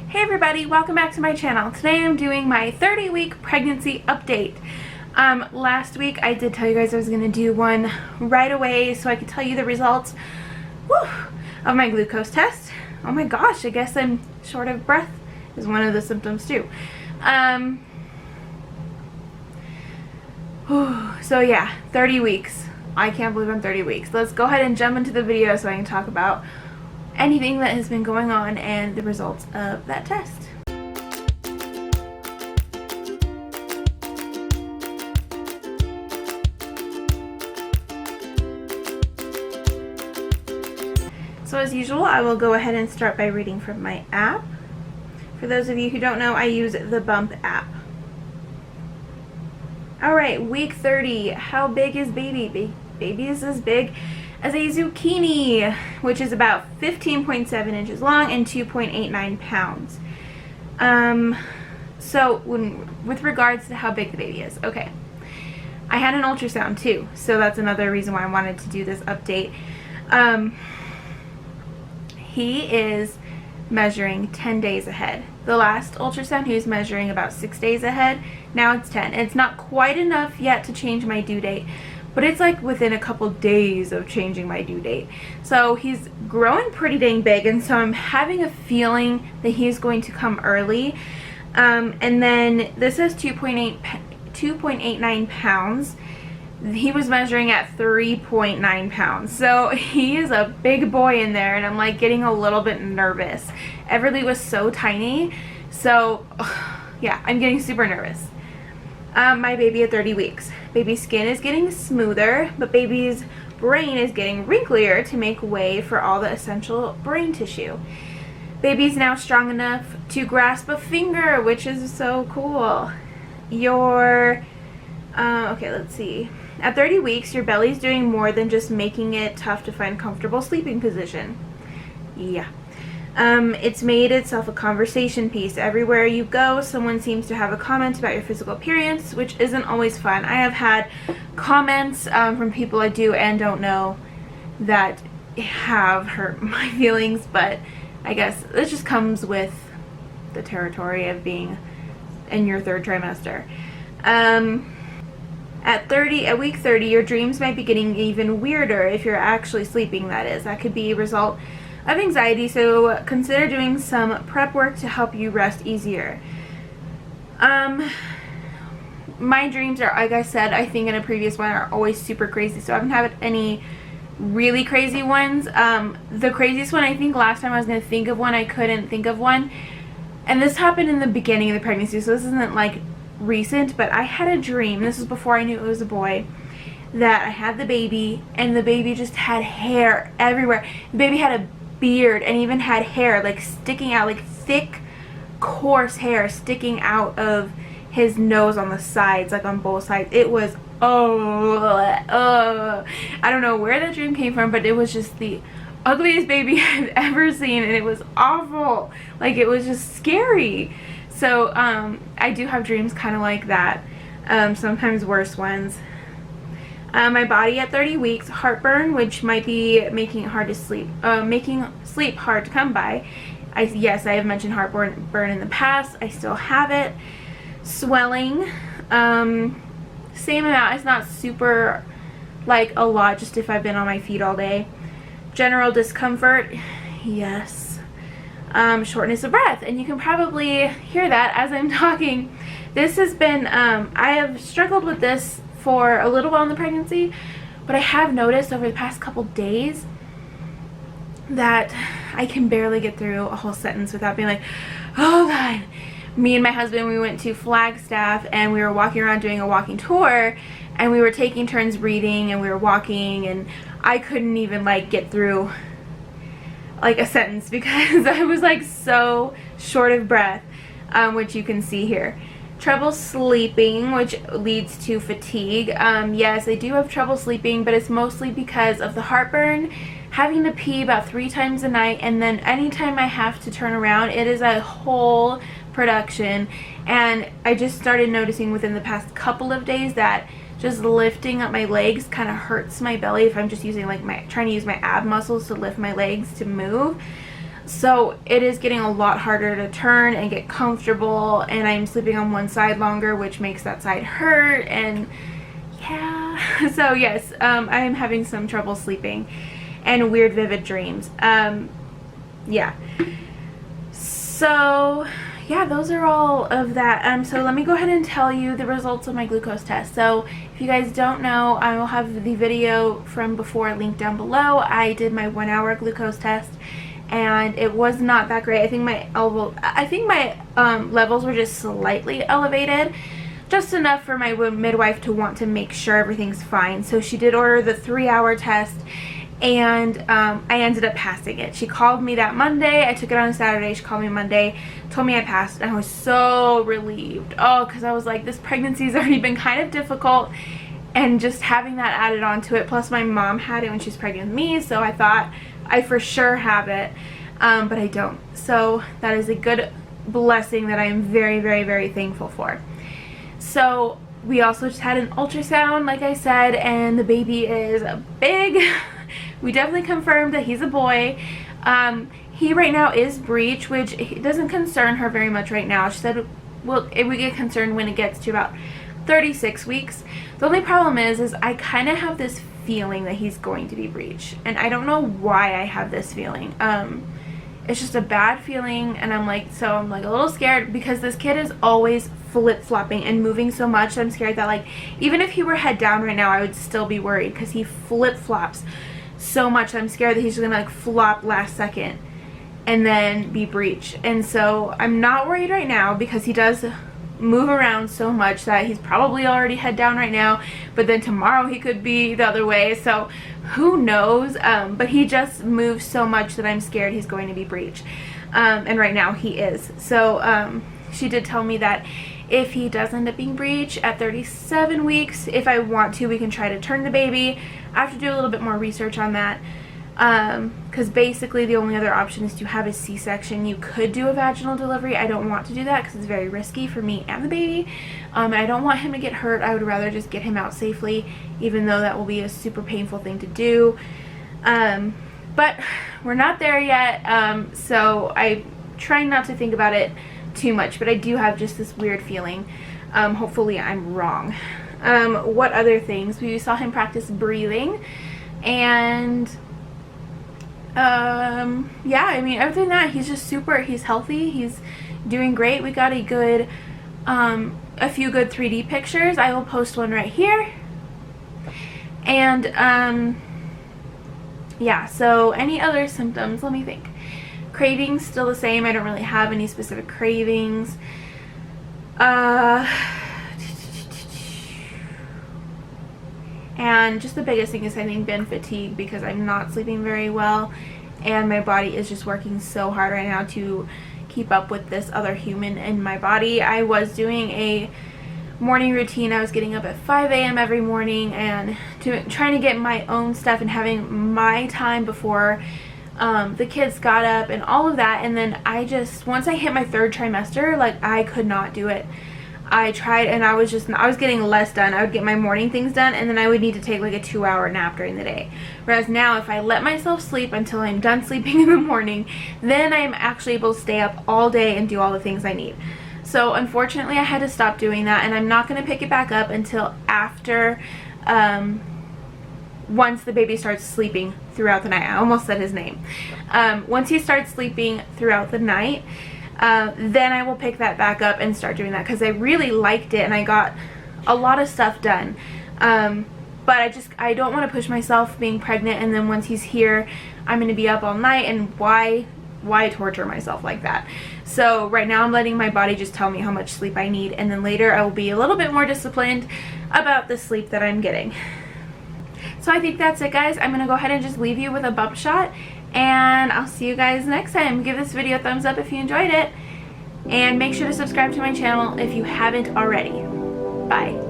Hey everybody, welcome back to my channel. Today I'm doing my 30-week pregnancy update. Last week I did tell you guys I was going to do one right away so I could tell you the results of my glucose test. Oh my gosh, I guess I'm short of breath is one of the symptoms too. So yeah, 30 weeks. I can't believe I'm 30 weeks. Let's go ahead and jump into the video so I can talk about anything that has been going on and the results of that test. So as usual, I will go ahead and start by reading from my app. For those of you who don't know, I use the Bump app. Alright, week 30. How big is baby? Baby is as big as a zucchini, which is about 15.7 inches long and 2.89 pounds. So with regards to how big the baby is, okay. I had an ultrasound too, so that's another reason why I wanted to do this update. He is measuring 10 days ahead. The last ultrasound he was measuring about 6 days ahead. Now it's 10. It's not quite enough yet to change my due date, but it's like within a couple days of changing my due date. So he's growing pretty dang big, and so I'm having a feeling that he's going to come early. And then this is 2.89 pounds. He was measuring at 3.9 pounds. So he is a big boy in there, and I'm like getting a little bit nervous. Everly was so tiny. So yeah, I'm getting super nervous. My baby at 30 weeks. Baby's skin is getting smoother, but baby's brain is getting wrinklier to make way for all the essential brain tissue. Baby's now strong enough to grasp a finger, which is so cool. Okay, let's see. At 30 weeks, your belly's doing more than just making it tough to find comfortable sleeping position. Yeah. It's made itself a conversation piece. Everywhere you go, someone seems to have a comment about your physical appearance, which isn't always fun. I have had comments from people I do and don't know that have hurt my feelings, but I guess it just comes with the territory of being in your third trimester. At week 30, your dreams might be getting even weirder if you're actually sleeping, that is. That could be a result of anxiety, so consider doing some prep work to help you rest easier. My dreams are, like I said, I think in a previous one, are always super crazy, so I haven't had any really crazy ones. The craziest one, I think last time I was going to think of one, I couldn't think of one, and this happened in the beginning of the pregnancy, so this isn't like recent, but I had a dream, this was before I knew it was a boy, that I had the baby, and the baby just had hair everywhere. The baby had a beard and even had hair like sticking out, like thick coarse hair sticking out of his nose on the sides, like on both sides. It was I don't know where that dream came from, but it was just the ugliest baby I've ever seen, and it was awful. Like, it was just scary. So I do have dreams kind of like that, sometimes worse ones. My body at 30 weeks, heartburn, which might be making it hard to sleep, making sleep hard to come by. Yes, I have mentioned heartburn in the past. I still have it. Swelling, same amount. It's not super, like, a lot, just if I've been on my feet all day. General discomfort, yes. Shortness of breath, and you can probably hear that as I'm talking. This has been, I have struggled with this for a little while in the pregnancy, but I have noticed over the past couple days that I can barely get through a whole sentence without being like, oh God. Me and my husband, we went to Flagstaff, and we were walking around doing a walking tour, and we were taking turns reading, and we were walking, and I couldn't even like get through like a sentence because I was like so short of breath, which you can see here. Trouble sleeping, which leads to fatigue. Yes, I do have trouble sleeping, but it's mostly because of the heartburn, having to pee about 3 times a night, and then anytime I have to turn around, it is a whole production. And I just started noticing within the past couple of days that just lifting up my legs kind of hurts my belly if I'm just using like trying to use my ab muscles to lift my legs to move. So it is getting a lot harder to turn and get comfortable, and I'm sleeping on one side longer, which makes that side hurt, and yeah. So yes, I am having some trouble sleeping and weird vivid dreams. Yeah. So yeah, those are all of that. So let me go ahead and tell you the results of my glucose test. So if you guys don't know, I will have the video from before linked down below. I did my 1 hour glucose test, and it was not that great. I think my levels were just slightly elevated, just enough for my midwife to want to make sure everything's fine. So she did order the 3-hour test, and I ended up passing it. She called me that Monday. I took it on Saturday. She called me Monday, told me I passed, and I was so relieved. Oh, because I was like, this pregnancy's already been kind of difficult, and just having that added on to it, plus my mom had it when she was pregnant with me, so I thought I for sure have it, but I don't. So that is a good blessing that I am very, very, very thankful for. So we also just had an ultrasound, like I said, and the baby is big. We definitely confirmed that he's a boy. He right now is breech, which doesn't concern her very much right now. She said, well, we get concerned when it gets to about 36 weeks. The only problem is I kind of have this feeling that he's going to be breech, and I don't know why I have this feeling. It's just a bad feeling, and I'm like a little scared, because this kid is always flip-flopping and moving so much that I'm scared that, like, even if he were head down right now, I would still be worried, because he flip-flops so much that I'm scared that he's just gonna like flop last second and then be breech. And so I'm not worried right now, because he does move around so much that he's probably already head down right now, but then tomorrow he could be the other way, so who knows. But he just moves so much that I'm scared he's going to be breech, and right now he is. So she did tell me that if he does end up being breech at 37 weeks, if I want to, we can try to turn the baby. I have to do a little bit more research on that, because basically the only other option is to have a C-section. You could do a vaginal delivery. I don't want to do that because it's very risky for me and the baby, and I don't want him to get hurt. I would rather just get him out safely, even though that will be a super painful thing to do. But we're not there yet, so I'm trying not to think about it too much, but I do have just this weird feeling. Hopefully I'm wrong. What other things? We saw him practice breathing, and yeah, I mean, other than that, he's healthy, he's doing great. We got a few good 3D pictures. I will post one right here. And yeah, so any other symptoms? Let me think. Cravings still the same. I don't really have any specific cravings. And just the biggest thing is, I think, been fatigue, because I'm not sleeping very well, and my body is just working so hard right now to keep up with this other human in my body. I was doing a morning routine. I was getting up at 5 a.m. every morning and trying to get my own stuff and having my time before the kids got up and all of that. And then once I hit my 3rd trimester, like, I could not do it. I tried, and I was getting less done. I would get my morning things done, and then I would need to take like a 2-hour nap during the day. Whereas now, if I let myself sleep until I'm done sleeping in the morning, then I'm actually able to stay up all day and do all the things I need. So unfortunately, I had to stop doing that, and I'm not going to pick it back up until after, once the baby starts sleeping throughout the night. I almost said his name. Once he starts sleeping throughout the night, then I will pick that back up and start doing that, because I really liked it and I got a lot of stuff done. But I don't want to push myself being pregnant, and then once he's here, I'm going to be up all night, and why torture myself like that? So right now I'm letting my body just tell me how much sleep I need, and then later I will be a little bit more disciplined about the sleep that I'm getting. So I think that's it, guys. I'm going to go ahead and just leave you with a bump shot, and I'll see you guys next time. Give this video a thumbs up if you enjoyed it, and make sure to subscribe to my channel if you haven't already. Bye.